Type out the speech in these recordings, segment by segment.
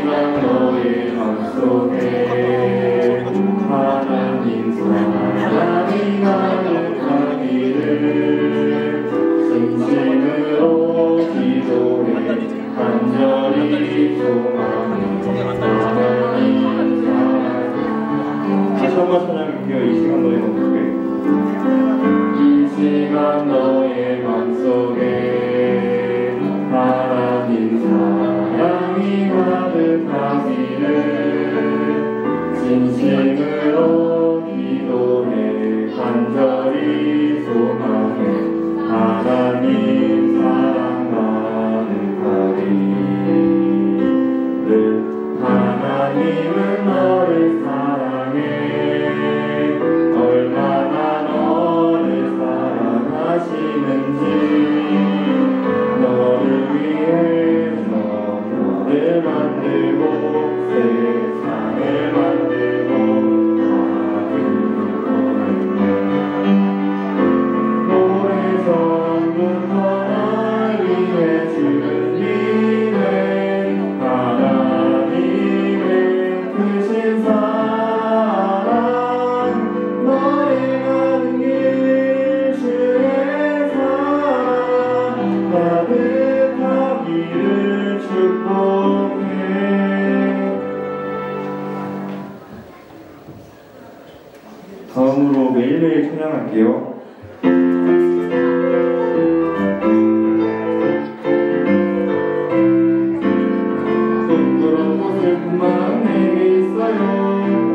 시간 너의 맘속에 하나님 사랑이 가득하기를 진심으로 기도해 간절히 소망해 하나님 사랑. 다시 한번 찬양할게요. 이 시간 너의 맘속에. 이 시간 너의 맘속에 하나님 사랑이 가득하기를 진심으로 기도해 간절히 소망해 하나님 사랑 가득하기를. 하나님은 너를 사랑해 얼마나 너를 사랑하시는지 너를 위해서 너를 만들고 세상을 만들고 오래전부터 날 위해 주는 일은 하나님의 크신 사랑 너의 가는 길 주의 사랑 가득하기를 축복해. 다음으로 매일매일 찬양할게요. 부끄럽고 슬픈 마음 내게 있어요.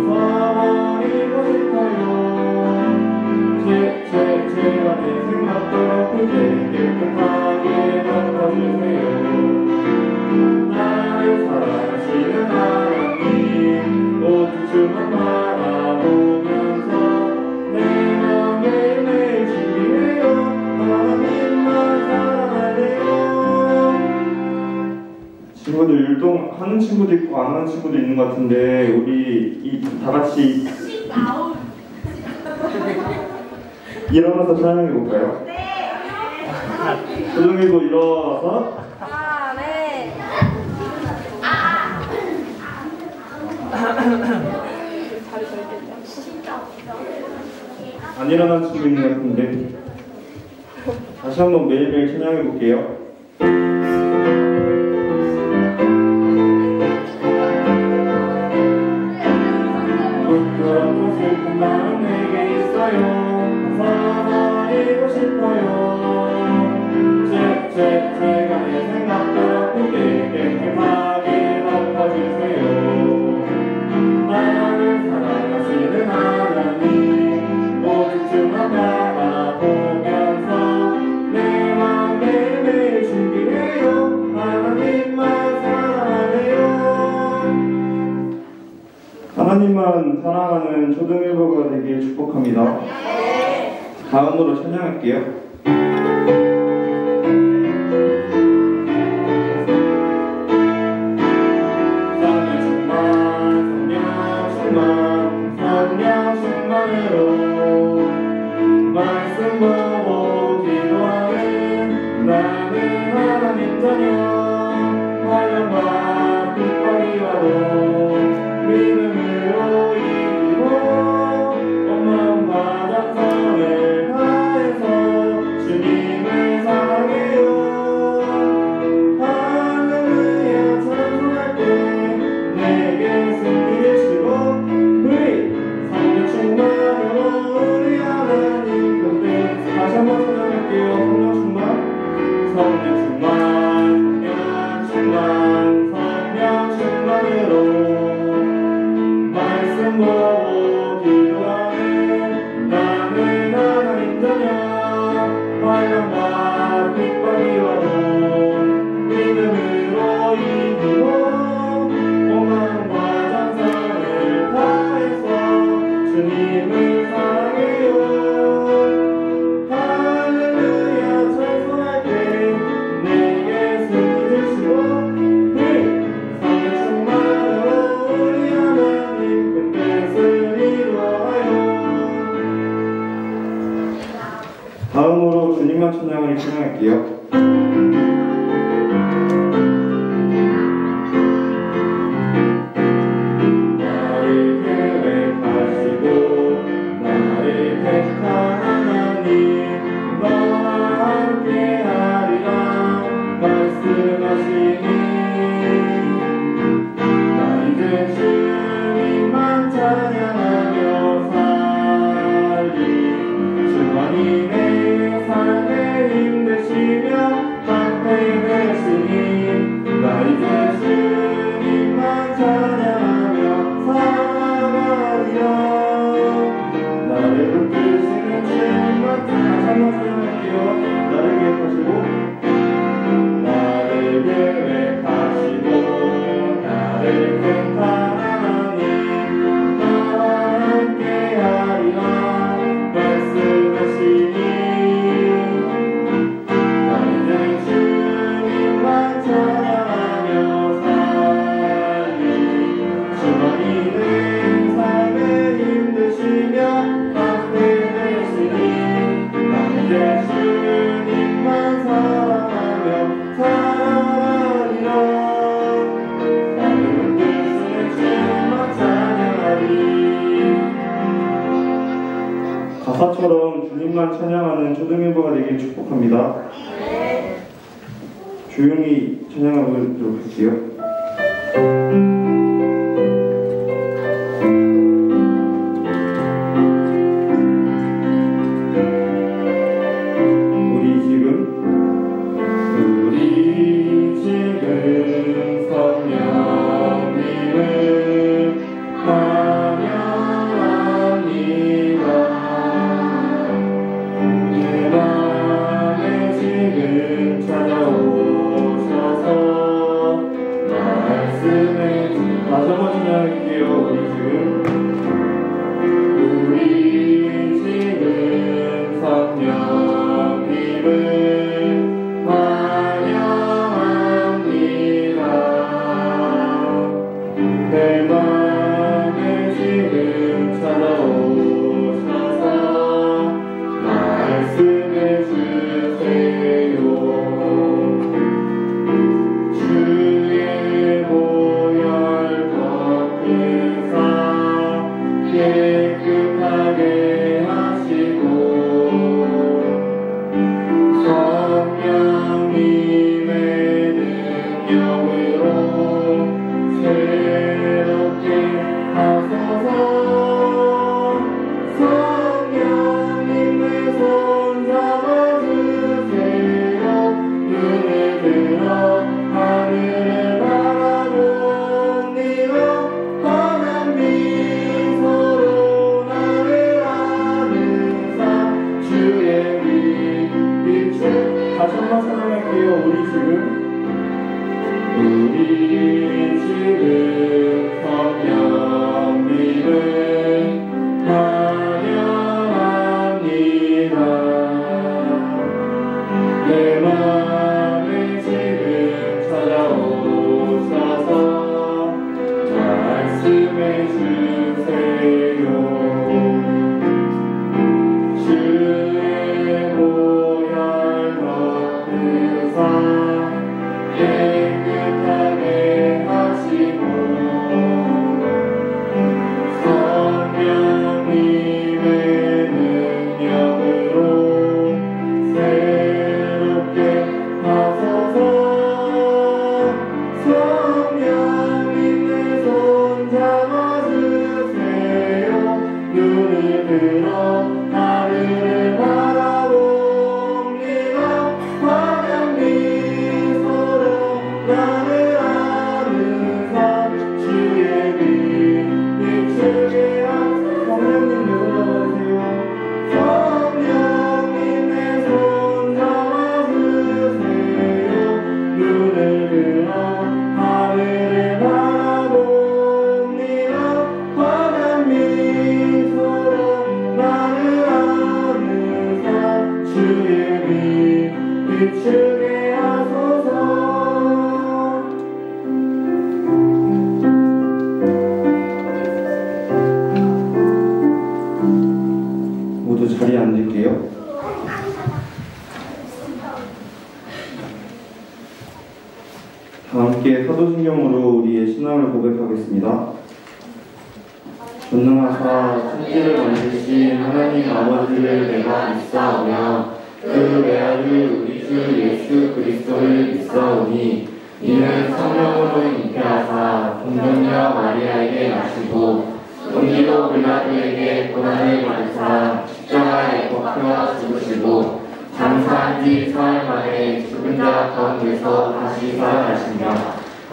버리고 싶어요. 제가 내 생각대로 그대 깨끗하게 덮어주세요. 나를 사랑하시는 하나님 오죽주만 바라보면서 내 맘 매일매일 준비해요. 하나님만 사랑하네요. 친구들 율동하는 친구도 있고 안 하는 친구도 있는 것 같은데 우리 다 같이 일어나서 찬양해 볼까요? 네. 조정이도 일어나서. 네. 안 일어난 친구 있는 것 같은데 다시 한번 매일매일 찬양해 볼게요. 부끄럽고 슬픈 마음 내게 있어요. 버리고 싶어요. 제가 내 생각대로 그게 깨끗하게 덮어주세요. 나를 사랑하시는 하나님 오죽주만 바라보면서 내 맘 매일매일 준비해요. 하나님만 사랑하네요. 하나님만 사랑하는 초등일보가 되길 축복합니다. 다음으로 찬양할게요. 성령 충만으로 말씀 보고 기도하는 나는 하나님 자녀 환영과 기뻐이와도 믿음으로 이기고 온 마음과 정성을 다해서 주님을 사랑해요. 할렐루야 찬송할 때 내게 승리를 주고 성령 충만으로 우리 하나님 그때 다시 한번 찬양할게요. 성령 충만 성령 충만으로 말씀 보고 기도하는 나는 하나님 자녀 환영과 기뻐이와도 믿음으로 이기고 온 마음과 정성을 다해서 주님을 사랑해요. 할렐루야 찬송할 때 내게 승리 주시고 성령 충만으로 우리 하나님 그 뜻을 이루어요. 다음으로 주님만 찬양을 찬양할게요. 가사처럼 주님만 찬양하는 초등일보가 되길 축복합니다. 조용히 찬양하고 들어볼게요. 모두 자리에 앉을게요. 다 함께 사도신경으로 우리의 신앙을 고백하겠습니다. 전능하사 천지를 만드신 하나님 아버지를 내가 믿사오며 그 외아들 우리 주 예수 그리스도를 믿사오니 이는 성령으로 잉태하사 동정녀 마리아에게 나시고 본디오 빌라도에게 고난을 받으사 십자가에 못 박혀 죽으시고 장사한 지 사흘 만에 죽은 자 가운데서 다시 살아나시며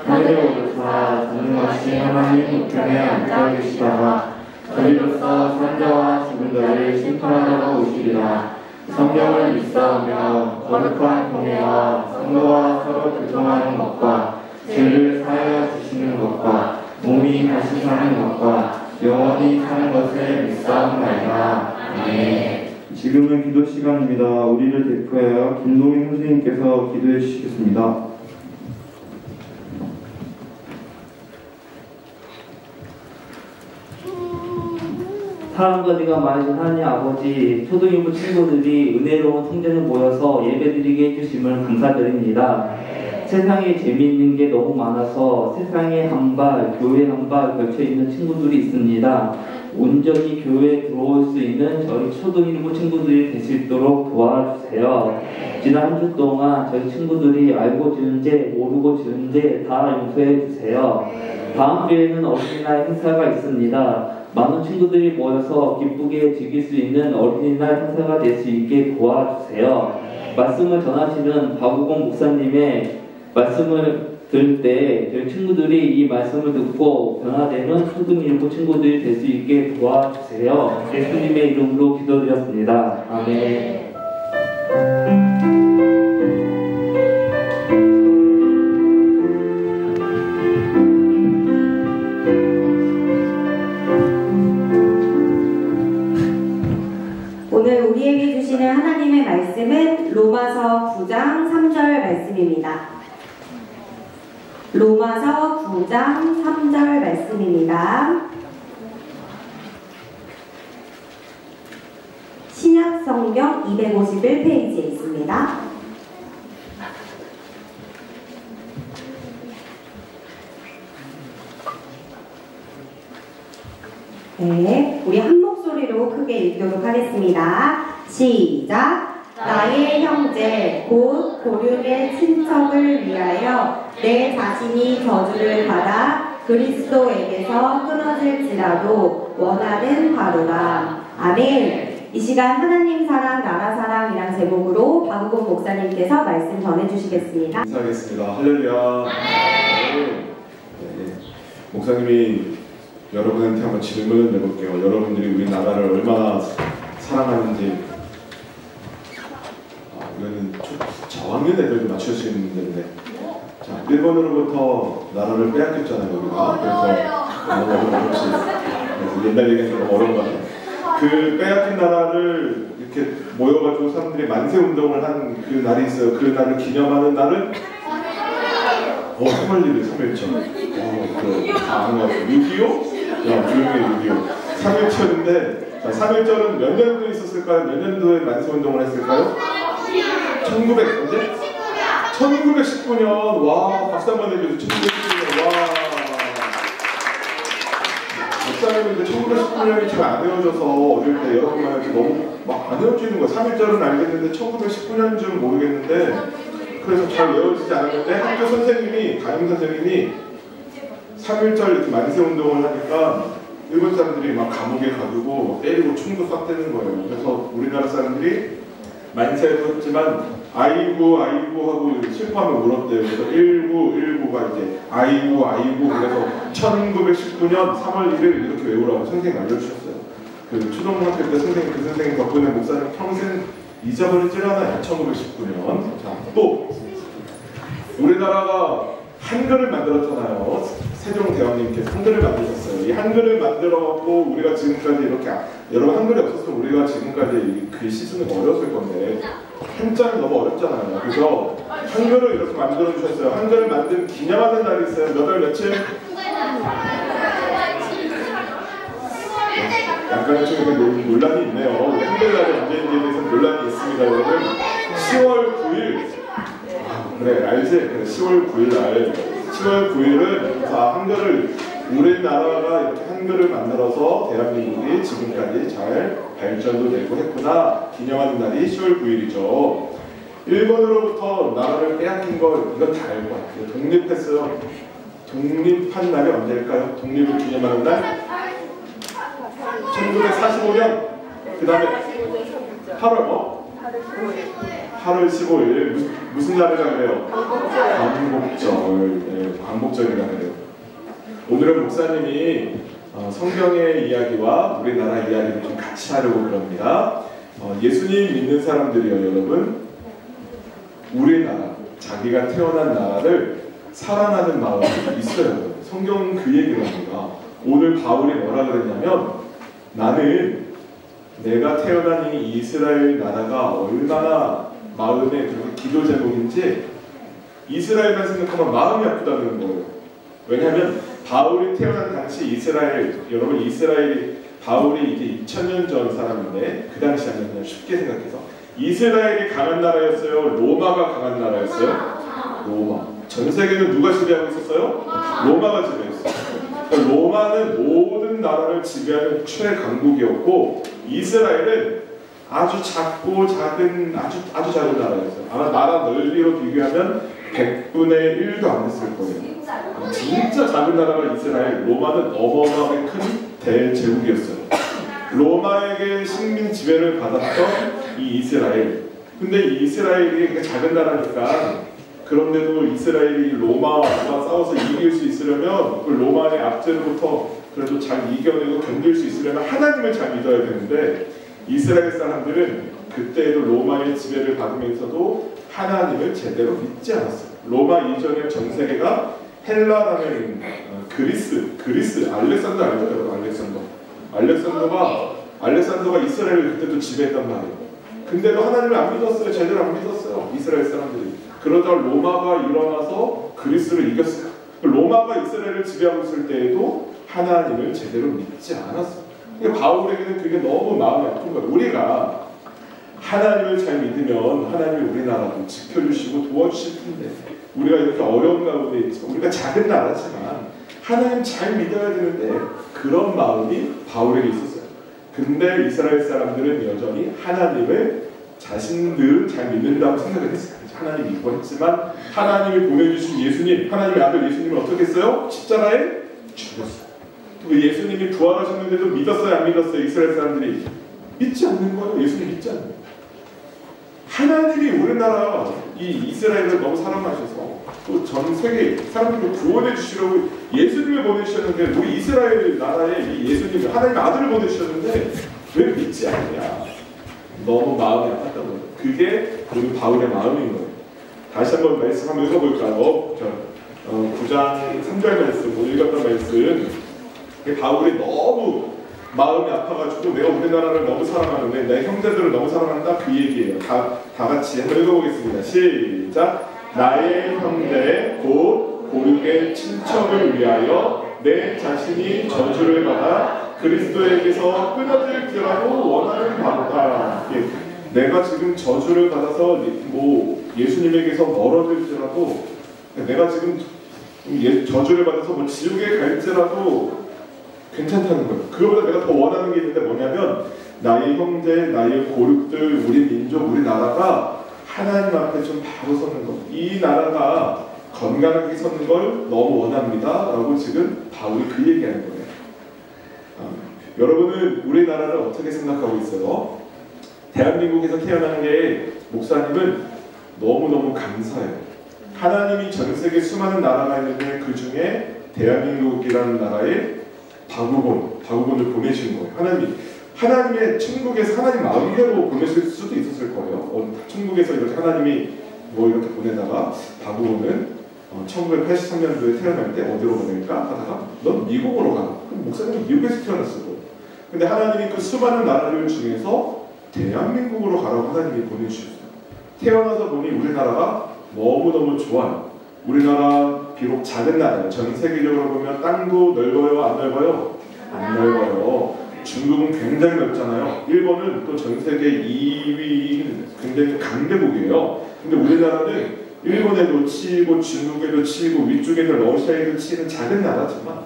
하늘에 오르사 전능하신 하나님 우편에 앉아 계시다가 저리로서 산자와 죽은 자를 심판하러 오시리라. 성령을 믿사오며 거룩한 공예와 성도와 서로 교통하는 것과 죄를 사하여 주시는 것과 몸이 다시 사는 것과 영원히 사는 것을 믿사옵나이다. 아멘. 지금은 기도 시간입니다. 우리를 대표하여 김동인 선생님께서 기도해 주시겠습니다. 사랑과 네가 많으신 하나님 아버지, 초등일부 친구들이 은혜로운 성전에 모여서 예배드리게 해주심을 감사드립니다. 세상에 재미있는 게 너무 많아서 세상에 한 발, 교회에 한 발 걸쳐있는 친구들이 있습니다. 온전히 교회에 들어올 수 수 있는 저희 초등일부 친구들이 될 수 있도록 도와주세요. 지난 한 주 동안 저희 친구들이 알고 지은 죄, 모르고 지은 죄 다 용서해 주세요. 다음 주에는 어린이날 행사가 있습니다. 많은 친구들이 모여서 기쁘게 즐길 수 있는 어린이날 행사가 될 수 있게 도와주세요. 말씀을 전하시는 박우공 목사님의 말씀을 들을 때 저희 친구들이 이 말씀을 듣고 변화되는 초등일부 친구들이 될 수 있게 도와주세요. 예수님의 이름으로 기도드렸습니다. 아멘. 오늘 우리에게 주시는 하나님의 말씀은 로마서 9장 3절 말씀입니다. 로마서 9장 3절 말씀입니다. 신약성경 251페이지에 있습니다. 네, 우리 한 목소리로 크게 읽도록 하겠습니다. 시작! 나의 형제 곧 고륙의 친척을 위하여 내 자신이 저주를 받아 그리스도에게서 끊어질지라도 원하는 바로다. 아멘. 이 시간 하나님 사랑 나라 사랑이란 제목으로 박우공 목사님께서 말씀 전해주시겠습니다. 인사하겠습니다. 할렐루야. 네. 목사님이 여러분한테 한번 질문을 내볼게요. 여러분들이 우리나라를 얼마나 사랑하는지. 이거는 저학년 애들도 맞출 수 있는 문제인데. 자, 일본으로부터 나라를 빼앗겼잖아요, 우리가. 그래서 너무 어렵지. 그래서 옛날 얘기하니까 너무 어려운 것 같아요. 그 빼앗긴 나라를 이렇게 모여가지고 사람들이 만세 운동을 한 그 날이 있어요. 그 날을 기념하는 날은 3월 1일 3.1절. 아는 것 같아요. 6.25? 야, 조용히 6.25. 3.1절인데, 자, 3.1절은 몇 년도에 있었을까요? 몇 년도에 만세 운동을 했을까요? 1919년. 와, 박수 한번 해주세요. 1919년. 와. 목사님인데 1919년이 잘 안 헤어져서 어릴 때 여러분한테 너무 막 안 헤어지는 거예요. 3.1절은 알겠는데 1919년쯤 모르겠는데 그래서 잘 외워지지 않았는데 학교 선생님이, 담임 선생님이 3.1절 이렇게 만세 운동을 하니까 일본 사람들이 막 감옥에 가두고 때리고 총도 쐈대는 거예요. 그래서 우리나라 사람들이 만세를 했지만 아이고 하고 슬퍼하며 울었대요. 그래서 1919가 이제 아이고 그래서 1919년 3월 1일 이렇게 외우라고 선생님이 알려주셨어요. 그 초등학교 때 그 선생님 덕분에 목사님 평생 잊어버리질 않아요. 1919년. 자, 또 우리나라가 한글을 만들었잖아요. 세종대왕님께서 한글을 만드셨어요. 이 한글을 만들어갖고 우리가 지금까지 이렇게 여러분 한글이 없었으면 우리가 지금까지 글씨 쓰는 거 어려웠을 건데 한자는 너무 어렵잖아요. 그래서 한글을 이렇게 만들어 주셨어요. 한글을 만든 기념하는 날이 있어요. 몇 월 며칠? 약간 좀 논란이 있네요. 한글날이 언제인지에 대해서 논란이 있습니다. 여러분 10월 9일 그래 알지? 그래 10월 9일 날 10월 9일은 다 한글을 우리나라가 이렇게 한글을 만들어서 대한민국이 지금까지 잘 발전도 되고 했구나 기념하는 날이 10월 9일이죠. 일본으로부터 나라를 빼앗긴 거 이건 다 알고 같아요. 독립했어요. 독립한 날이 언제일까요? 독립을 기념하는 날? 1945년 그 다음에 8월 15일 무슨 날이라 그래요? 광복절. 네, 광복절이라 그래요. 오늘은 목사님이 성경의 이야기와 우리나라 이야기를 좀 같이 하려고 그럽니다. 예수님 믿는 사람들이요 여러분 우리나라 자기가 태어난 나라를 사랑하는 마음이 있어요. 성경은 그 얘기를 합니다. 오늘 바울이 뭐라 그랬냐면 나는 내가 태어난 이 이스라엘 나라가 얼마나 마음에 그렇게 기도 제목인지 이스라엘만 생각하면 마음이 아프다는 거예요. 왜냐하면 바울이 태어난 당시 이스라엘 여러분 이스라엘이 바울이 이제 2000년 전 사람인데 그 당시 하면 그냥 쉽게 생각해서 이스라엘이 강한 나라였어요? 로마가 강한 나라였어요? 로마. 전 세계는 누가 지배하고 있었어요? 로마가 지배했어요. 그러니까 로마는 모든 온 나라를 지배하는 최강국이었고 이스라엘은 아주 작고 작은 아주 작은 나라였어요. 아마 나라 넓이로 비교하면 100분의 1도 안 됐을 거예요. 진짜 작은 나라가 이스라엘. 로마는 어마어마하게 큰 대제국이었어요. 로마에게 식민 지배를 받았던 이 이스라엘. 근데 이 이스라엘이 작은 나라니까 그런데도 이스라엘이 로마와 싸워서 이길 수 있으려면 그 로마의 압제로부터 그래도 잘 이겨내고 견딜 수 있으려면 하나님을 잘 믿어야 되는데 이스라엘 사람들은 그때에도 로마의 지배를 받으면서도 하나님을 제대로 믿지 않았어요. 로마 이전의 전 세계가 헬라라는 그리스 알렉산더 알죠? 여러분 알렉산더가 이스라엘을 그때도 지배했단 말이에요. 근데도 하나님을 안 믿었어요. 제대로 안 믿었어요. 이스라엘 사람들이. 그러다 로마가 일어나서 그리스를 이겼어요. 로마가 이스라엘을 지배하고 있을 때에도 하나님을 제대로 믿지 않았어요. 그러니까 바울에게는 그게 너무 마음이 아픈 거예요. 우리가 하나님을 잘 믿으면 하나님이 우리나라도 지켜주시고 도와주실 텐데 우리가 이렇게 어려운 가운데 있지만 우리가 작은 나라지만 하나님 잘 믿어야 되는데 그런 마음이 바울에게 있었어요. 근데 이스라엘 사람들은 여전히 하나님을 자신들은 잘 믿는다고 생각을 했어요. 하나님 믿고 했지만 하나님이 보내주신 예수님, 하나님의 아들 예수님을 어떻게 했어요? 십자가에 죽였어요. 또 예수님이 부활하셨는데도 믿었어요? 안 믿었어요? 이스라엘 사람들이 믿지 않는 거예요. 예수님 믿지 않는 거예요. 하나님이 우리나라 이 이스라엘을 너무 사랑하셔서 또 전 세계 사람들을 구원해 주시려고 예수님을 보내주셨는데 우리 이스라엘 나라에 이 예수님을 하나님의 아들을 보내주셨는데 왜 믿지 않냐? 너무 마음이 아팠던 거예요. 그게 우리 바울의 마음인 거예요. 다시 한번 말씀 한번 읽어볼까요? 9장 3절 말씀, 오늘 읽었던 말씀. 바울이 너무 마음이 아파가지고 내가 우리나라를 너무 사랑하는데 내 형제들을 너무 사랑한다 그 얘기예요. 다 같이 한번 읽어보겠습니다. 시작. 나의 형제 곧 고육의 친척을 위하여 내 자신이 저주를 받아 그리스도에게서 끊어질지라도 원하는 바로다. 내가 지금 저주를 받아서 뭐 예수님에게서 멀어질지라도 내가 지금 저주를 받아서 뭐 지옥에 갈지라도 괜찮다는 거예요. 그거보다 내가 더 원하는 게 있는데 뭐냐면 나의 형제, 나의 고륙들, 우리 민족, 우리 나라가 하나님 앞에 좀 바로 서는 것. 이 나라가 건강하게 서는 걸 너무 원합니다. 라고 지금 바울이 그 얘기하는 거예요. 여러분은 우리나라를 어떻게 생각하고 있어요? 대한민국에서 태어나는 게 목사님은 너무너무 감사해요. 하나님이 전 세계 수많은 나라가 있는데 그 중에 대한민국이라는 나라에 바구본을 보내신 거예요. 하나님의 천국에서 하나님 마음대로 보내실 수도 있었을 거예요. 천국에서 이렇게 하나님이 뭐 이렇게 보내다가 바구본은 1983년도에 태어날 때 어디로 보낼까 하다가 넌 미국으로 가. 그럼 목사님은 미국에서 태어났을 거예요. 근데 하나님이 그 수많은 나라들 중에서 대한민국으로 가라고 하나님이 보내주셨어요. 태어나서 보니 우리나라가 너무너무 좋아요. 우리나라 비록 작은 나라예요. 전 세계적으로 보면 땅도 넓어요? 안 넓어요? 안 넓어요. 중국은 굉장히 넓잖아요. 일본은 또 전 세계 2위인 굉장히 강대국이에요. 근데 우리나라는 일본에도 치고 중국에도 치고 위쪽에는 러시아에도 치는 작은 나라지만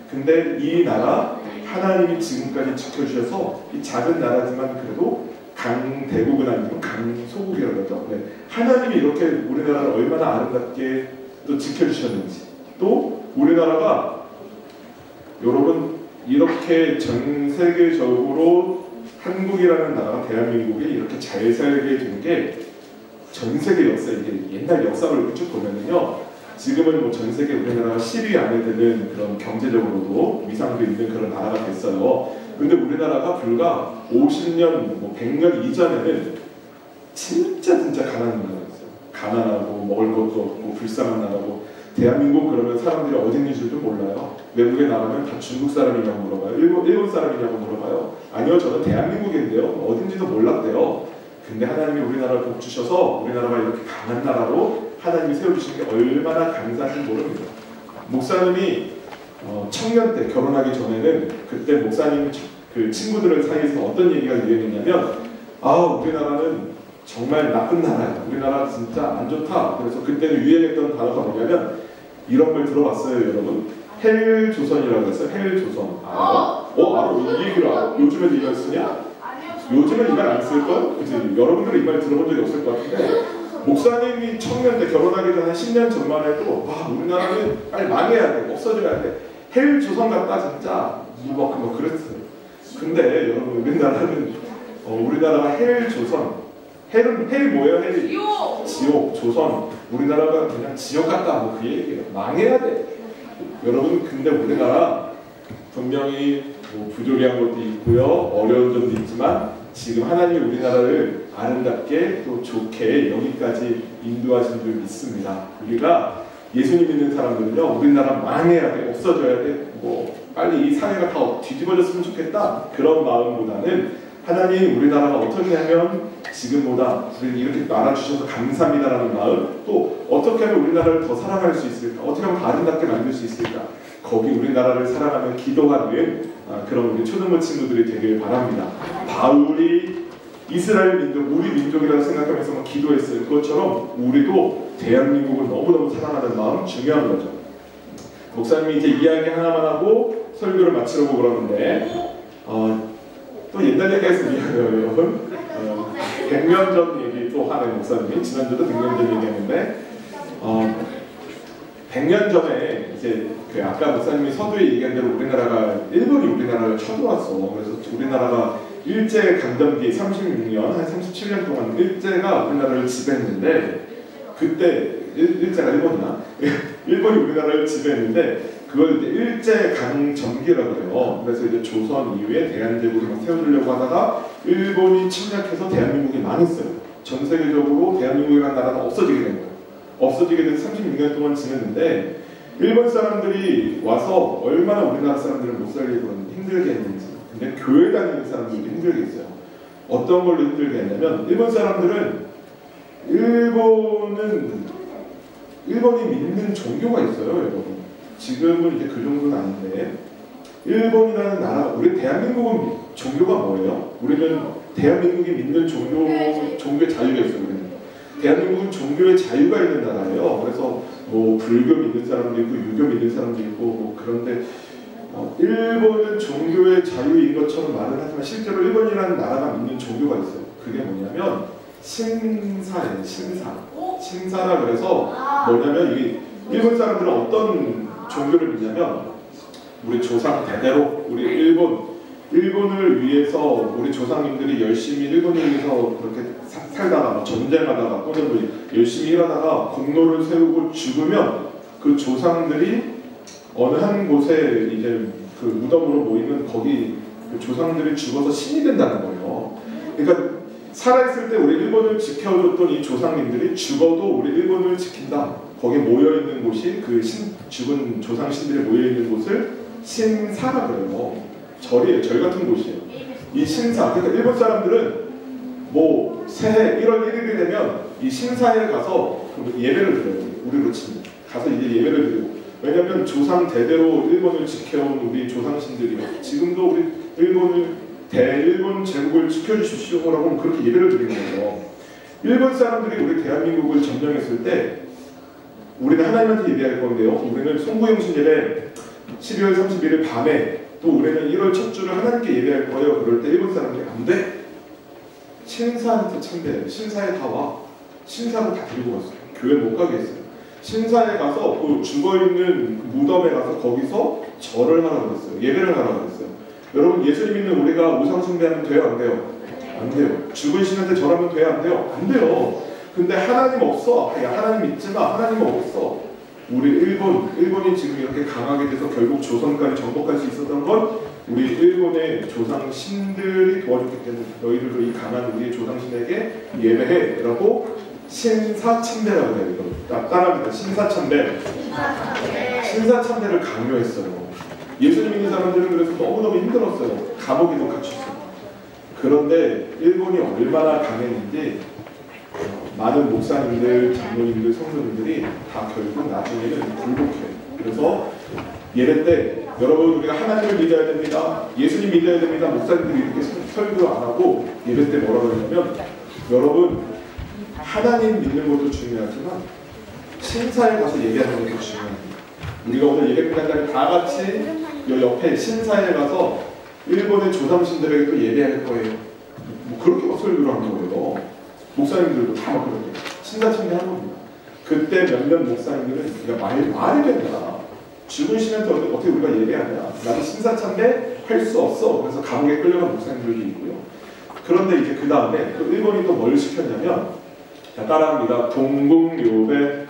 근데 이 나라 하나님이 지금까지 지켜주셔서 이 작은 나라지만 그래도 강대국은 아니고 강소국이라고 하죠. 네. 하나님이 이렇게 우리나라를 얼마나 아름답게 또 지켜주셨는지 또 우리나라가 여러분 이렇게 전 세계적으로 한국이라는 나라가 대한민국이 이렇게 잘 살게 된 게 전 세계 역사 이게 옛날 역사를 이렇게 쭉 보면은요 지금은 뭐 전 세계 우리나라가 10위 안에 드는 그런 경제적으로도 위상도 있는 그런 나라가 됐어요. 근데 우리나라가 불과 50년, 뭐 100년 이전에는 진짜 가난한 나라였어요. 가난하고 먹을 것도 없고 불쌍한 나라고 대한민국 그러면 사람들이 어디 있는 줄도 몰라요. 외국에 나가면 다 중국 사람이냐고 물어봐요. 일본 사람이냐고 물어봐요. 아니요, 저는 대한민국인데요. 어딘지도 몰랐대요. 근데 하나님이 우리나라를 복 주셔서 우리나라가 이렇게 강한 나라로 하나님이 세워주신 게 얼마나 감사한지 모릅니다. 목사님이 청년 때 결혼하기 전에는 그때 목사님 그 친구들 사이에서 어떤 얘기가 유행했냐면 우리나라는 정말 나쁜 나라야. 우리나라 진짜 안 좋다. 그래서 그때는 유행했던 단어가 뭐냐면 이런 걸 들어봤어요, 여러분? 헬조선이라고 했어요. 헬조선. 알아. 이 얘기를 알아. 요즘에도 이 말 쓰냐? 요즘엔 이 말 안 쓸걸? 그치? 여러분들은 이 말 들어본 적이 없을 것 같은데 목사님이 청년 때 결혼하기 전에 10년 전만 해도 우리나라는 빨리 망해야 돼. 없어져야 돼. 헬 조선 같다 진짜. 뭐 그랬어요. 근데 여러분 우리나라가 헬 조선. 헬이 뭐예요? 헬이 지옥, 조선. 우리나라가 그냥 지옥 같다. 뭐 그 얘기예요. 망해야 돼. 여러분 근데 우리나라 분명히 뭐 부조리한 것도 있고요. 어려운 점도 있지만 지금 하나님이 우리나라를 아름답게 또 좋게 여기까지 인도하신 줄 믿습니다. 우리가 예수님 믿는 사람들은요. 우리나라 망해야 돼. 없어져야 돼. 뭐 빨리 이 사회가 다 뒤집어졌으면 좋겠다. 그런 마음보다는 하나님 우리나라가 어떻게 하면 지금보다 우리를 이렇게 나눠주셔서 감사합니다라는 마음, 또 어떻게 하면 우리나라를 더 사랑할 수 있을까, 어떻게 하면 더 아름답게 만들 수 있을까, 거기 우리나라를 사랑하며 기도하는 그런 우리 초등부 친구들이 되길 바랍니다. 바울이 이스라엘 민족, 우리 민족이라고 생각하면서 막 기도했어요. 그것처럼 우리도 대한민국을 너무너무 사랑하는 마음 중요한 거죠. 목사님이 이제 이야기 하나만 하고 설교를 마치려고 그러는데 또 옛날 얘기에서 미안해요 여러분. 100년 전 얘기 또 하네 목사님이. 지난주도 100년 전 얘기했는데 100년 전에 이제 아까 목사님이 서두에 얘기한 대로 일본이 우리나라를 쳐들어왔어. 그래서 우리나라가 일제 강점기 36년 한 37년 동안 일제가 우리나라를 지배했는데 그때 일제가 일본이나 일본이 우리나라를 지배했는데 그걸 이제 일제 강점기라고 그래요. 그래서 이제 조선 이후에 대한제국을 막 세워주려고 하다가 일본이 침략해서 대한민국이 망했어요. 전 세계적으로 대한민국이라는 나라는 없어지게 된 거예요. 없어지게 된 36년 동안 지냈는데 일본 사람들이 와서 얼마나 우리나라 사람들을 못 살리고 힘들게 했는지. 근데 교회 다니는 사람들이 힘들게 했어요. 어떤 걸로 힘들게 했냐면 일본 사람들은 일본이 믿는 종교가 있어요, 여러분. 지금은 이제 그 정도는 아닌데 일본이라는 나라, 우리 대한민국은 종교가 뭐예요? 우리는 대한민국이 믿는 종교의 자유가 있어요. 우리는 대한민국은 종교의 자유가 있는 나라예요. 그래서 뭐 불교 믿는 사람도 있고 유교 믿는 사람도 있고 뭐 그런데 일본은 종교의 자유인 것처럼 말을 하지만 실제로 일본이라는 나라가 믿는 종교가 있어요. 그게 뭐냐면 신사예요. 신사라 그래서 뭐냐면 이게 일본 사람들은 어떤 종교를 믿냐면 우리 조상 대대로 우리 일본을 위해서 우리 조상님들이 열심히 일본을 위해서 그렇게 살다가 전쟁하다가 또는 뭐 열심히 일하다가 공로를 세우고 죽으면 그 조상들이 어느 한 곳에 이제 그 무덤으로 모이면 거기 그 조상들이 죽어서 신이 된다는 거예요. 그러니까 살아있을 때 우리 일본을 지켜줬던 이 조상님들이 죽어도 우리 일본을 지킨다. 거기에 모여있는 곳이 그 죽은 조상신들이 모여있는 곳을 신사라 그래요. 절이에요. 절 같은 곳이에요. 이 신사. 그러니까 일본 사람들은 뭐 새해 1월 1일이 되면 이 신사에 가서 예배를 드려요. 우리로 치면. 가서 이제 예배를 드리고. 왜냐하면 조상 대대로 일본을 지켜온 우리 조상신들이 지금도 우리 대일본 제국을 지켜주십시오라고 그렇게 예배를 드리는 거죠. 일본 사람들이 우리 대한민국을 점령했을 때 우리는 하나님한테 예배할 건데요. 우리는 송구영신 예배 12월 31일 밤에 또 우리는 1월 첫 주를 하나님께 예배할 거예요. 그럴 때 일본 사람들이 안 돼. 신사한테 참배해요. 신사에 다 와. 신사를 다 데리고 갔어요. 교회 못 가게 했어요. 신사에 가서 그 죽어있는 무덤에 가서 거기서 절을 하라고 그랬어요. 예배를 하라고 그랬어요. 여러분 예수님 믿는 우리가 우상 숭배하면 돼요? 안 돼요? 안 돼요. 죽은 신한테 절하면 돼요? 안 돼요? 안 돼요. 근데 하나님 없어. 야, 하나님 믿지 마. 하나님 없어. 우리 일본이 지금 이렇게 강하게 돼서 결국 조선까지 정복할 수 있었던 건 우리 일본의 조상 신들이 도와줬기 때문에 너희들도 이 강한 우리의 조상신에게 예배해 라고 신사참배라고 해요. 따라합니다. 신사참배. 신사참배를 강요했어요. 예수님 믿는 사람들은 그래서 너무너무 힘들었어요. 감옥에도 갇혔어요. 그런데 일본이 얼마나 강했는지 많은 목사님들, 장로님들, 성도님들이 다 결국 나중에는 굴복해요. 그래서 예배 때 여러분 우리가 하나님을 믿어야 됩니다. 예수님 믿어야 됩니다. 목사님들이 이렇게 설교 안 하고 예배 때 뭐라고 하냐면 여러분 하나님 믿는 것도 중요하지만 신사에 가서 얘기하는 것도 중요합니다. 우리가 오늘 예배 끝난 다음에 다 같이 요 옆에 신사에 가서 일본의 조상신들에게 또 예배할 거예요. 뭐 그렇게 막 설교를 한 거예요. 목사님들도 다 막 그렇게 신사참배한 겁니다. 그때 몇몇 목사님들은 말이 된다. 죽은 신한테 어떻게 우리가 예배하냐. 나도 신사참배 할 수 없어. 그래서 감옥에 끌려간 목사님들도 있고요. 그런데 이제 그 다음에 또 일본이 또 뭘 시켰냐면, 자, 따라합니다. 동궁요배.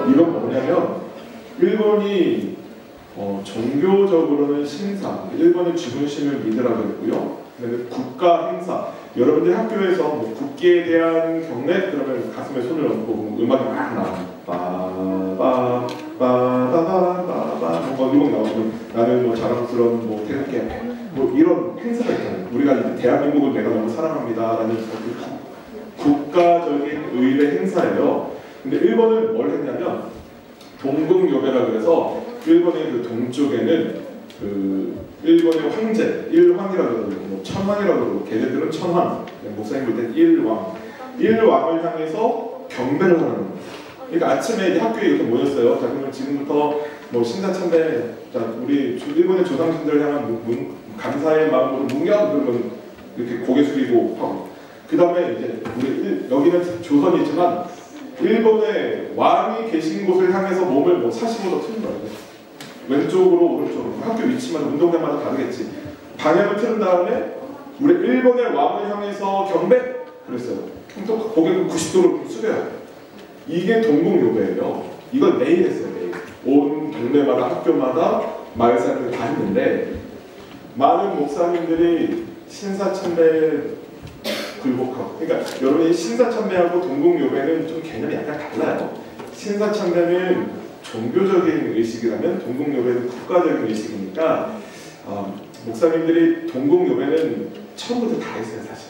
이건 뭐냐면 일본이 종교적으로는 신사, 일본의 죽은 신을 믿으라고 했고요. 그다음에 국가 행사, 여러분들 학교에서 뭐 국기에 대한 경례 그러면 가슴에 손을 얹고 음악이 막 나와. 빠바바바바바 뭐 이거 나오면 나는 뭐 자랑스러운 뭐 태극기 뭐 이런 행사가 있잖아요. 우리가 이제 대한민국을 내가 너무 사랑합니다라는 국가적인 의례 행사예요. 근데 일본은 뭘 했냐면 동궁요배라 그래서 일본의 그 동쪽에는 그 일본의 황제, 일황이라고 그러고 뭐 천황이라고 그러고 걔네들은 천황, 목사님 볼 땐 일왕을 향해서 경배를 하는 거예요. 그러니까 아침에 이제 학교에 이렇게 모였어요. 자, 그러면 지금부터 뭐 신사참배, 자, 우리 일본의 조상신들을 향한 감사의 마음으로 뭉겨 그러면 이렇게 고개 숙이고 하고, 그 다음에 이제 우리 여기는 조선이지만 일본의 왕이 계신 곳을 향해서 몸을 뭐 45도 틀는 거예요. 왼쪽으로 오른쪽으로 학교 위치마다 운동장마다 다르겠지. 방향을 틀은 다음에 우리 일본의 왕을 향해서 경배 그랬어요. 또 고개를 90도로 숙여요. 이게 동궁요배예요. 이걸 매일 했어요. 매일. 온 동네마다 학교마다 마을 사람들 다 했는데 많은 목사님들이 신사참배를 굴복하고, 그러니까 여러분이 신사참배하고 동궁요배는 좀 개념이 약간 달라요. 신사참배는 종교적인 의식이라면 동궁요배는 국가적인 의식이니까 목사님들이 동궁요배는 처음부터 다 했어요 사실.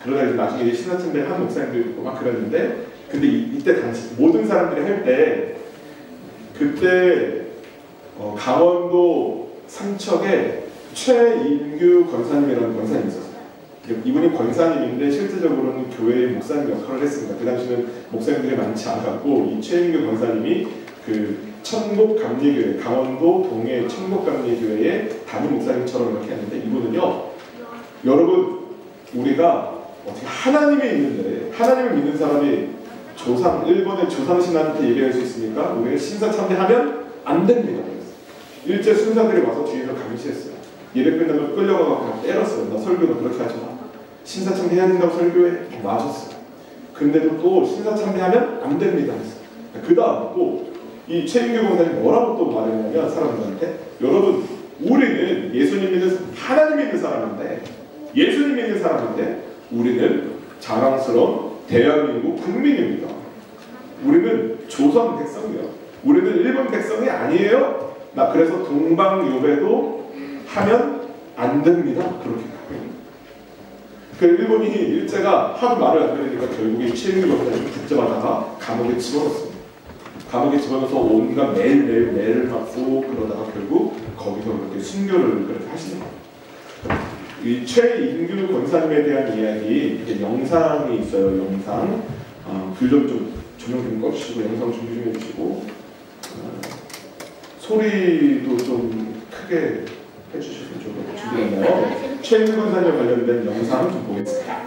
그러다 이제 나중에 신사참배 한 목사님들 있고 막 그랬는데, 근데 이때 당시 모든 사람들이 할 때 그때 강원도 삼척에 최인규 권사님이라는 권사님이 있었어요. 이분이 권사님인데 실질적으로는 교회의 목사님 역할을 했습니다. 그 당시에는 목사님들이 많지 않았고 이 최인규 권사님이 그 천국감리교회, 강원도 동해 천국감리교회의 담임 목사님처럼 이렇게 했는데, 이분은요, 여러분 우리가 어떻게 하나님이 있는데 하나님을 믿는 사람이 일본의 조상신한테 얘기할 수 있습니까? 우리가 신사참배하면 안 됩니다. 일제 순사들이 와서 뒤에서 감시했어요. 예배 끝나면 끌려가서 때렸어요. 나 설교는 그렇게 하지 마. 신사참배 해야 된다고 설교에 맞았어요. 근데도 또 신사참배하면 안 됩니다. 그 다음 또 이 최인규 권사님이 뭐라고 또 말했냐면 사람들한테, 여러분 우리는 예수님 믿는 하나님 믿는 사람인데 예수님 믿는 사람인데 우리는 자랑스러운 대한민국 국민입니다. 우리는 조선 백성이에요. 우리는 일본 백성이 아니에요. 나 그래서 동방요배도 하면 안 됩니다. 그렇게 그 일본이 일제가 하도 말을 안 들으니까 결국에 최인규 권사님이 붙잡아다가 감옥에 집어넣었습니다. 감옥에 집어넣어서 온갖 매를 맞고 그러다가 결국 거기서 그렇게 순교를 그렇게 하시는 거예요. 이 최인규 권사님에 대한 이야기 영상이 있어요. 영상 불 좀 조명 좀 꺼주시고 영상 준비 좀 해주시고 소리도 좀 크게 해주시면 좀 준비했나요? 최인규 권사님과 관련된 영상 좀 보겠습니다.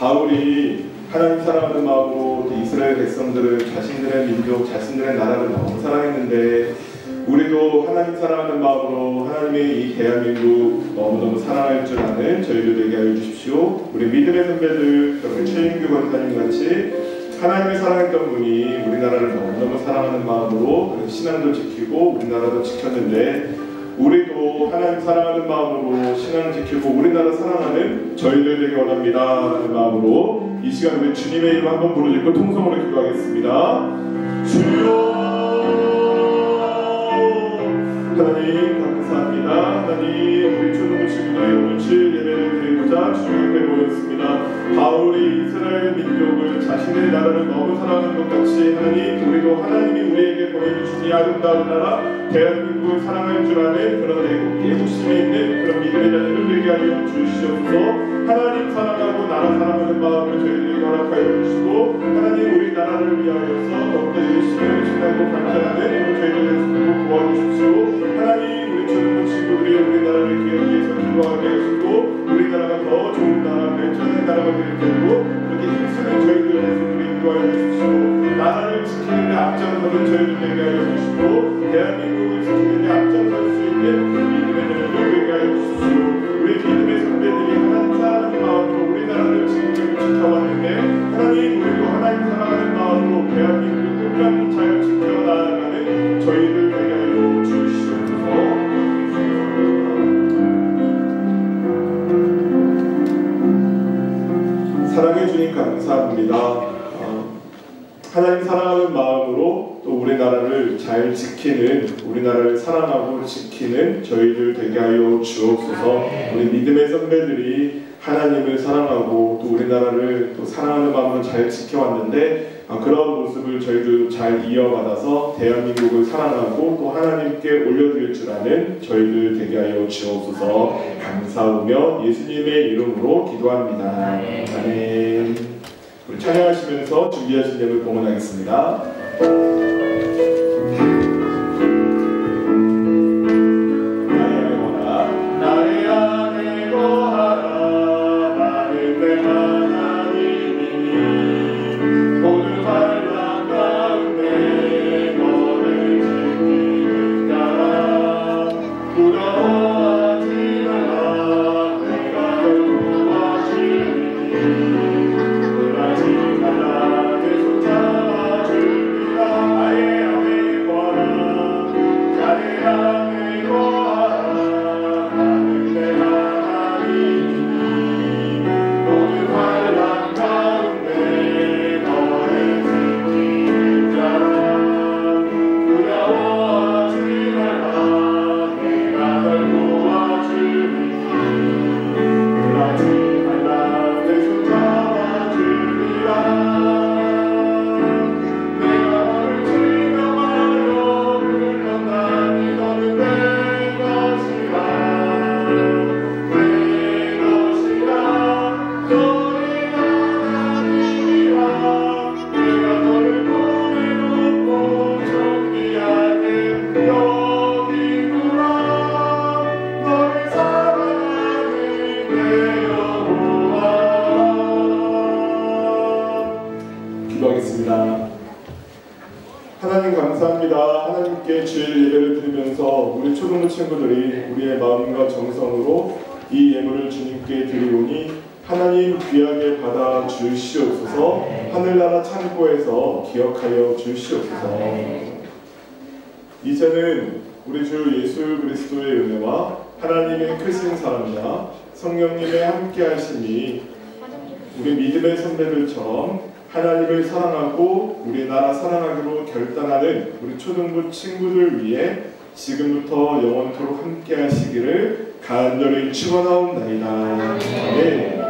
바울이 하나님 사랑하는 마음으로 이스라엘 백성들을 자신들의 민족, 자신들의 나라를 너무 사랑했는데 우리도 하나님 사랑하는 마음으로 하나님의 이 대한민국 너무너무 사랑할 줄 아는 저희들 되게 하여 주십시오. 우리 믿음의 선배들, 우리 최인규 권사님 같이 하나님을 사랑했던 분이 우리나라를 너무너무 사랑하는 마음으로 신앙도 지키고 우리나라도 지켰는데 우리도 하나님 사랑하는 마음으로 신앙 지키고 우리나라 사랑하는 저희들 되기 원합니다 하는 마음으로 이 시간 우리 주님의 이름 한번 부르짖고 통성으로 기도하겠습니다. 주여 하나님 감사합니다. 하나님 우리 초등부 친구들의 오늘 주일 예배를 드리고자 주님 앞에 모였습니다. 바울이 이스라엘 민족을 자신의 나라를 너무 사랑하는 것 같이 하나님 우리도 하나님이 우리에게 보내주신 이 아름다운 나라 대한민국을 사랑할 줄 아는 그런 애국의 욕심이 있는 그런 믿음의 자녀를 되게 하여 주시옵소서. 하나님 사랑하고 나라 사랑하는 마음을 저희들에게 허락하여 주시고 하나님 우리 나라를 위하여서 더욱더 열심히 신하고 발전하는 저희들을 도와주십시오. 하나님 우리 젊은 친구들이 우리나라를 기억해 위해서 기도하게 하시고 우리나라가 더 좋은 나라, 발전의 나라가 되고 그렇게 힘쓰는 저희들 대해서 인도하여 주십시오. 나라를 지키는 데 앞장서는 저희들 되게 하여 주시고 대한민국을 지키는 데 앞장설 수 있는 믿음의 자녀를 되게 하여 주십시오. 우리 믿음의 선배들이 하나님 사랑하는 마음으로 우리나라를 지키고 지켜왔는데 하나님 우리도 하나님 사랑하는 마음으로 대한민국을 끝까지 잘 지켜나가는 저희들 되게 하여 주시옵소서. 사랑해 주님 감사합니다. 하나님 사랑하는 마음으로 또 우리나라를 잘 지키는 우리나라를 사랑하고 지키는 저희들 되게 하여 주옵소서. 우리 믿음의 선배들이 하나님을 사랑하고 또 우리나라를 또 사랑하는 마음으로 잘 지켜왔는데 그런 모습을 저희도 잘 이어받아서 대한민국을 사랑하고 또 하나님께 올려드릴 줄 아는 저희들 되게 하여 주옵소서. 감사하며 예수님의 이름으로 기도합니다. 아멘. 우리 찬양하시면서 준비하신 예물 봉헌하겠습니다. 하나님 감사합니다. 하나님께 주일 예배를 드리면서 우리 초등부 친구들이 우리의 마음과 정성으로 이 예물을 주님께 드리오니 하나님 귀하게 받아 주시옵소서. 하늘나라 창고에서 기억하여 주시옵소서. 이제는 우리 주 예수 그리스도의 은혜와 하나님의 크신 사랑과 성령님의 함께 하심이 우리 믿음의 선배들처럼 하나님을 사랑하고 우리나라 사랑하기로 결단하는 우리 초등부 친구들 위해 지금부터 영원토록 함께 하시기를 간절히 축원하옵나이다. 네.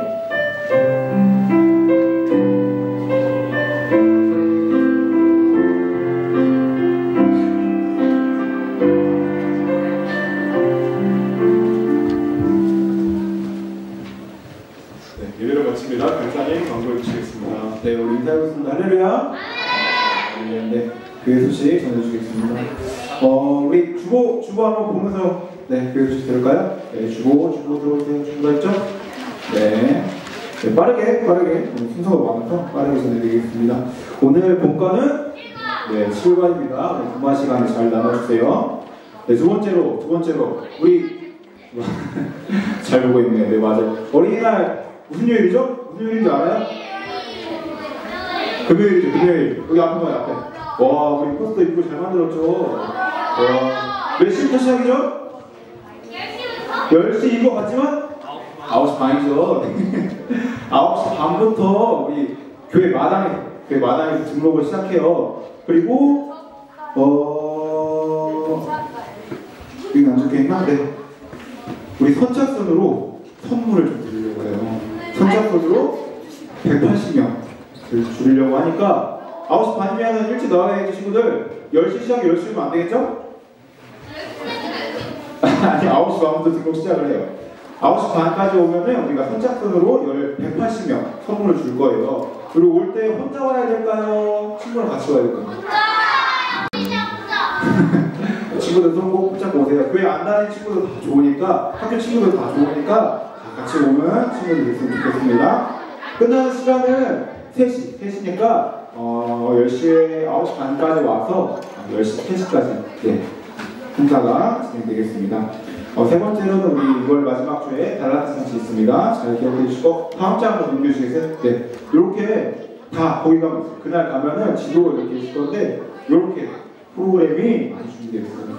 예배를 마칩니다. 간사님 광고해 주시겠습니다. 네, 우리 인사하겠습니다. 할렐루야. 네, 교회 소식 전해주시겠습니다. 우리 주보 한번 보면서 교회 소식 들을까요? 네, 주보 들어오세요. 주보가 있죠? 네. 네, 빠르게 순서가 많아서 빠르게 전해드리겠습니다. 오늘 본과는 네, 7과입니다. 분마 시간에 잘 나눠주세요. 네, 두 번째로 우리 잘 보고 있네요. 네, 맞아요. 어린이날 무슨 요일이죠? 무슨 요일인지 알아요? 금요일. 여기 앞에 봐요, 앞에. 와, 우리 포스터 이쁘고 잘 만들었죠? 와, 몇 시부터 시작이죠? 10시인 것 같지만 9시 반이죠. 9시 반부터 우리 교회 마당에서 등록을 시작해요. 그리고 여기 안 적혀있나? 네. 우리 선착순으로 선물을 좀 드리려고 해요. 선착순으로 180명 줄이려고 하니까 9시 반이면 일찍 나와야지 친구들. 10시 시작이 10시면 안 되겠죠? 아니 9시 반부터 등록 시작을 해요. 9시 반까지 오면은 우리가 선착순으로 180명 선물을 줄 거예요. 그리고 올 때 혼자 와야 될까요? 친구랑 같이 와야 될까요? 친구들 손 꼭 붙잡고 오세요. 교회 안 다니는 친구들 다 좋으니까, 학교 친구들 다 좋으니까 같이 오면 친구들 있으면 좋겠습니다. 끝나는 시간은 3시니까 10시에 9시 반까지 와서 10시 3시까지 네, 행사가 진행되겠습니다. 세 번째로는 우리 6월 마지막 주에 달라트 잔치 있습니다. 잘 기억해 주시고 다음 주 한번 넘겨주시겠어요? 네, 이렇게 다 거기 가면 있어요. 그날 가면은 지도가 이렇게 있을 건데 이렇게 프로그램이 많이 준비되어 있어요.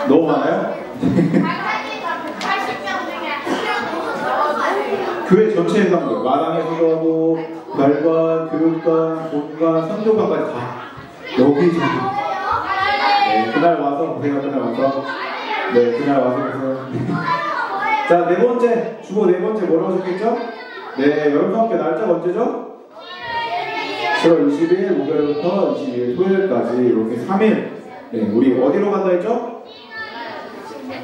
너무 많아요? 교회 전체에서 하는 거예요. 마당에서도 하고 발관, 교육관, 본관, 선교관까지 다 여기저기. 네, 그날 와서 보세요. 네, 그날 와서 보세요. 자, 네 번째, 주보 네 번째 뭐라고 적혀있죠? 네, 여러분 함께 날짜가 언제죠? 7월 20일 목요일부터 22일 토요일까지 이렇게 3일. 네, 우리 어디로 간다 했죠?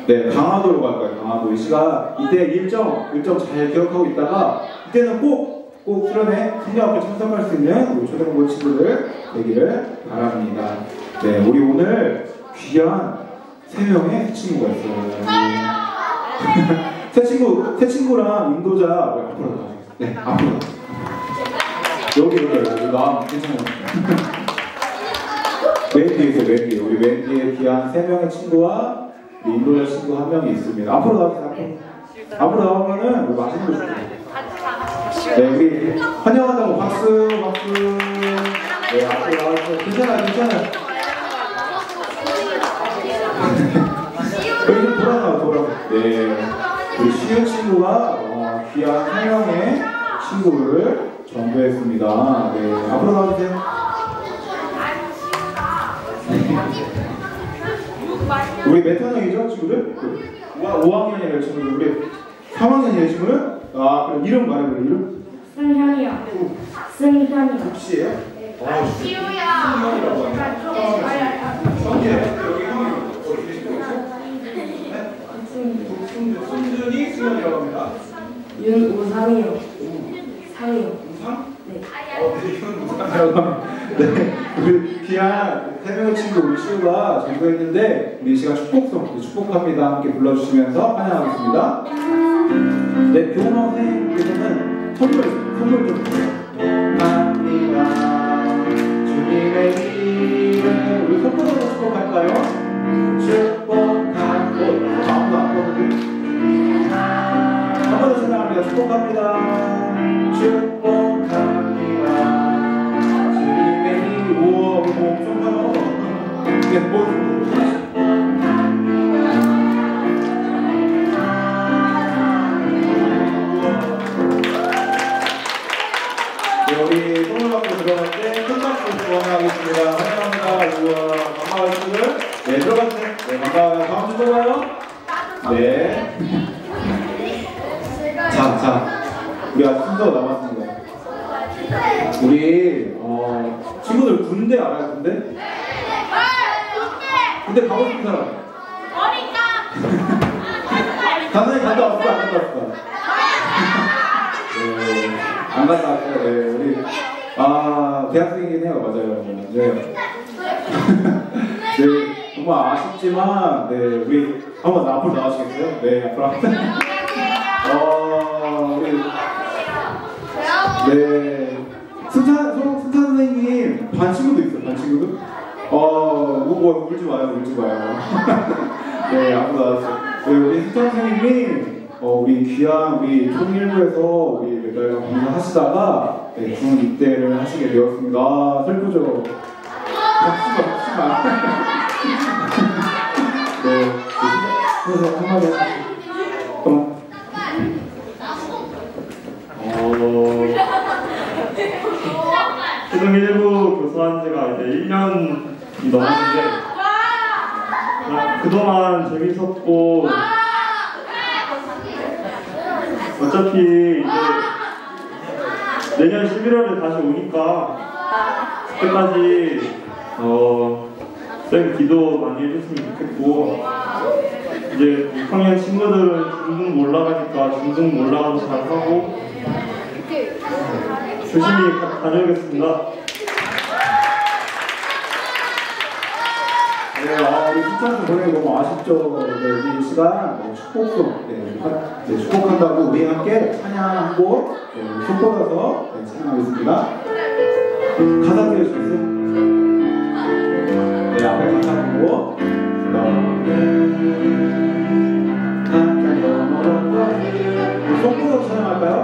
네, 강화도로 갈 거예요. 강화도. 이 시간 이때 일정 잘 기억하고 있다가 이때는 꼭 수련회 성경학교 참석할 수 있는 우리 초등부 친구들 되기를 바랍니다. 네, 우리 오늘 귀한 3명의 친구가 있어요. 새 친구랑 인도자 앞으로 나와요. 네, 앞으로. 여기 나와 괜찮아요. 맨 뒤에 있어요. 우리 맨 뒤에 귀한 3명의 친구와 우리 인도자 친구 1명이 있습니다. 앞으로 나와주세요. 앞으로 나오면은 뭐 맛있는 거 줄게요. 네, 우리 환영한다고 박수. 네, 앞으로 나와주세요. 괜찮아요. 여기 좀 돌아가요. 네, 우리 시우 친구가 귀한 3명의 친구를 전도했습니다. 네, 앞으로 나와주세요. 우리 몇 학년이죠, 친구들? 5학년이에요, 친구들. 우리 3학년이에요, 친구는? 그럼 이름 말해보세요, 이름? 승현이요. 승현이요. 혹시예요? 시우야. 승현이라고 하네요. 성재, 여기 형이 어디 계시고 있어요? 손준이 승현이라고 합니다. 윤우상이요. 상이요. 우상? 네. 네, 우리 귀한 3명의 친구 우리 시우가 전도했는데 우리 이 시간 축복성 축복합니다 함께 불러주시면서 환영하겠습니다. 네, 교훈 선생님께서는 선물 좀 주세요. 합니다. 주님의 이름 우리 손으로 축복할까요? 축복하고 아무도 안 보거든. 한 번 더 생각합니다. 축복합니다. 축복합니다. 우와, 엄청 많아. 네, 우리 선물 받고 들어갈 때 큰 박수 원하겠습니다. 환영합니다. 우와, 반가워요, 친구들. 네, 들어가세요. 네, 반가워요. 다음 주 또 봐요. 네. 자, 우리 아직 순서가 남았습니다. 우리 친구들 군대 알아요? 군대? 군대 가고 싶은 사람? 단순히 갔다 왔어? 안 갔다 왔어? 네, 안 갔다 왔어요. 네, 우리 대학생이긴 해요. 맞아요. 네. 네, 정말 아쉽지만 네, 우리 한번 앞으로 나와주시겠어요? 네, 앞으로 네. 승찬 선생님 반 친구도 있어요. 반 친구도. 뭐 울지 마요. 네, 아무도 안 왔어요. 네, 우리 승찬 선생님이 우리 귀한 우리 총일부에서 우리 메달과 봉사하시다가 네, 군 입대를 하시게 되었습니다. 아, 슬프죠. 박수가. 네, 그래서 한마디 하시죠. 초등 1부 교수한 지가 이제 1년이 넘었는데 그동안 재밌었고 어차피 이제 내년 11월에 다시 오니까 그때까지 쌤 기도 많이 해줬으면 좋겠고 이제 6학년 친구들은 중등 올라가니까 중등 올라가서 잘하고 조심히 다녀오겠습니다. 네, 우리 승찬 보내기 너무 아쉽죠. 네, 이 시간 축복송 축복한다고 우리 함께 찬양 한 곡 손꼽아서 찬양하겠습니다. 가사 띄워주세요. 네, 앞에 가사 보고 손꼽아서 찬양할까요?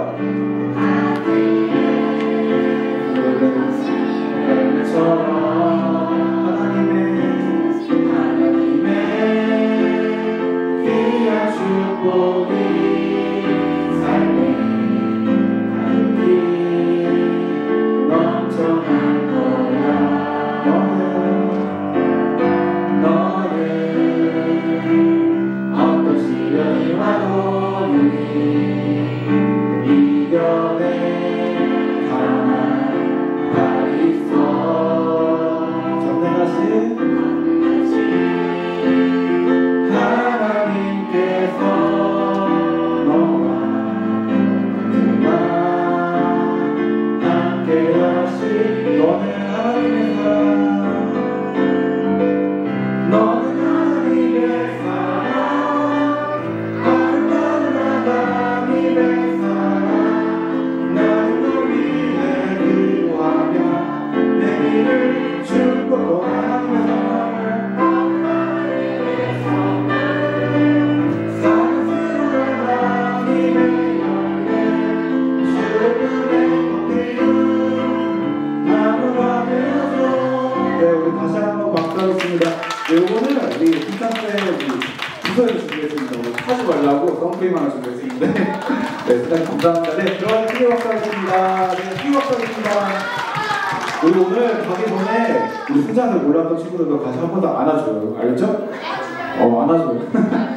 우리 오늘 가기 전에 우리 승찬을 몰랐던 친구들도 같이 한 번 더 안아줘요. 알겠죠? 안아줘요.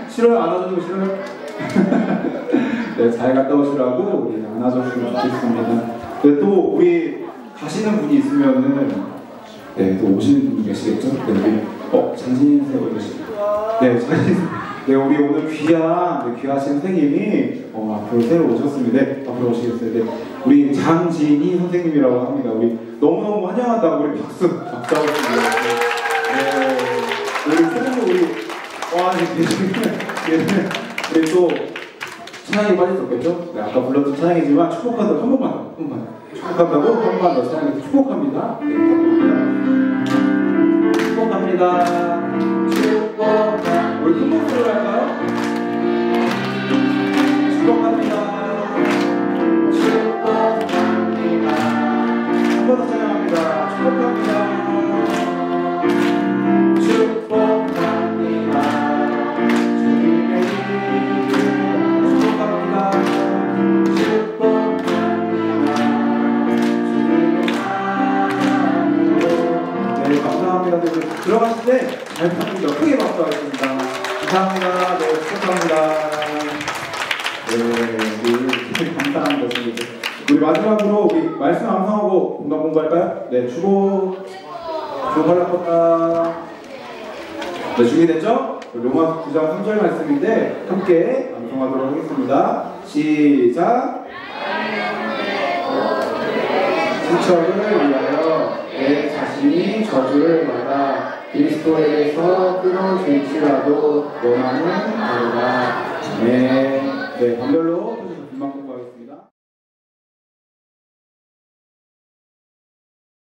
싫어요? 안아주는 거 싫어요? 네, 잘 갔다 오시라고 우리 안아줬으면 좋겠습니다. 네, 또 우리 가시는 분이 있으면은 네, 또 오시는 분이 계시겠죠? 네, 우리 장진인 선생님 계시죠? 네, 네, 우리 오늘 귀하신 선생님이 앞으로 새로 오셨습니다. 네, 앞으로 오시겠어요? 네, 우리 장진희 선생님이라고 합니다. 우리 너무너무 환영한다고 우리 박수 하겠습니다. 네, 우리 선생님 우리 또 찬양이 빠질 수 없겠죠? 네, 아까 불렀던 찬양이지만 축복한다고 한 번만 축복한다고 한 번만 더 찬양해서 축복합니다. 네, 축복합니다. 축복합니다. 우리 큰 목소리로 할까요? 축복합니다. 축복합니다. 한 번 더 찬양합니다. 축복합니다. 축복합니다. 주님의 이름 축복합니다. 축복합니다. 주님의 사랑으로. 네, 감사합니다. 들어가실 때 잘 부탁드립니다. 크게 박수하겠습니다. 감사합니다. 네, 축복합니다. 네, 감사합니다. 우리 마지막으로 우리 말씀 암송하고 공감 공부할까요? 네, 주고 발라pos다. 네, 준비됐죠? 로마 9장 3절 말씀인데 함께 암송하도록 하겠습니다. 시작. 신척을 위하여 내 자신이 저주를 받아 그리스도에게서 끊어질지라도 원하는 바로다. 네, 반별로